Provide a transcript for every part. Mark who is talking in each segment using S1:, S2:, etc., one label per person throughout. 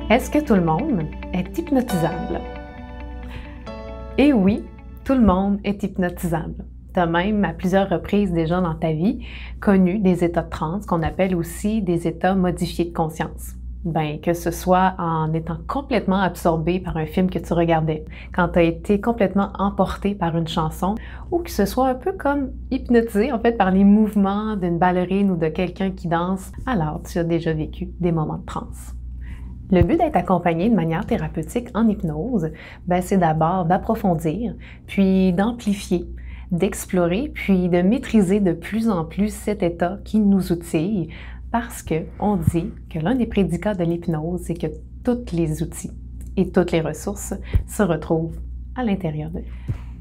S1: Est-ce que tout le monde est hypnotisable? Et oui, tout le monde est hypnotisable. Tu as même à plusieurs reprises déjà dans ta vie connu des états de transe qu'on appelle aussi des états modifiés de conscience. Que ce soit en étant complètement absorbé par un film que tu regardais, quand tu as été complètement emporté par une chanson, ou que ce soit un peu comme hypnotisé en fait par les mouvements d'une ballerine ou de quelqu'un qui danse, alors tu as déjà vécu des moments de transe. Le but d'être accompagné de manière thérapeutique en hypnose, c'est d'abord d'approfondir, puis d'amplifier, d'explorer, puis de maîtriser de plus en plus cet état qui nous outille, parce qu'on dit que l'un des prédicats de l'hypnose, c'est que tous les outils et toutes les ressources se retrouvent à l'intérieur d'eux.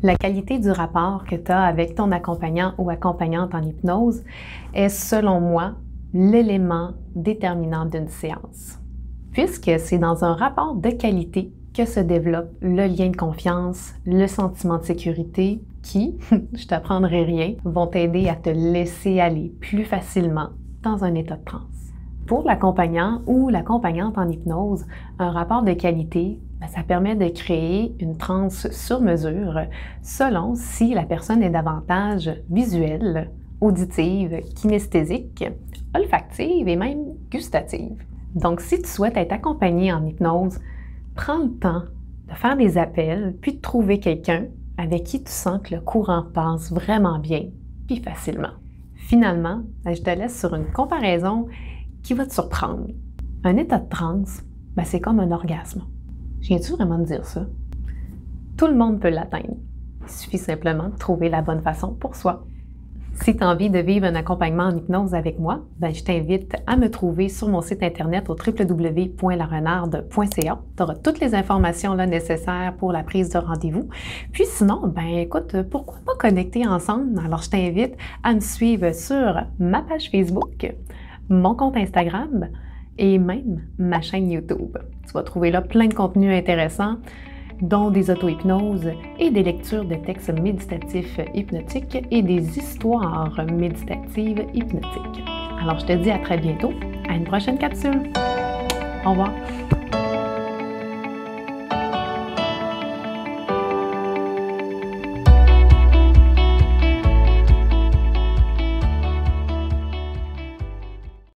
S1: La qualité du rapport que tu as avec ton accompagnant ou accompagnante en hypnose est, selon moi, l'élément déterminant d'une séance. Puisque c'est dans un rapport de qualité que se développe le lien de confiance, le sentiment de sécurité qui, je t'apprendrai rien, vont t'aider à te laisser aller plus facilement dans un état de transe. Pour l'accompagnant ou l'accompagnante en hypnose, un rapport de qualité, ça permet de créer une transe sur mesure selon si la personne est davantage visuelle, auditive, kinesthésique, olfactive et même gustative. Donc, si tu souhaites être accompagné en hypnose, prends le temps de faire des appels, puis de trouver quelqu'un avec qui tu sens que le courant passe vraiment bien, puis facilement. Finalement, je te laisse sur une comparaison qui va te surprendre. Un état de transe, c'est comme un orgasme. Je viens-tu vraiment de dire ça? Tout le monde peut l'atteindre. Il suffit simplement de trouver la bonne façon pour soi. Si tu as envie de vivre un accompagnement en hypnose avec moi, je t'invite à me trouver sur mon site internet au www.larenarde.ca. Tu auras toutes les informations là nécessaires pour la prise de rendez-vous. Puis sinon, écoute, pourquoi pas connecter ensemble? Alors, je t'invite à me suivre sur ma page Facebook, mon compte Instagram et même ma chaîne YouTube. Tu vas trouver là plein de contenus intéressants, dont des auto-hypnoses et des lectures de textes méditatifs hypnotiques et des histoires méditatives hypnotiques. Alors, je te dis à très bientôt, à une prochaine capsule. Au revoir!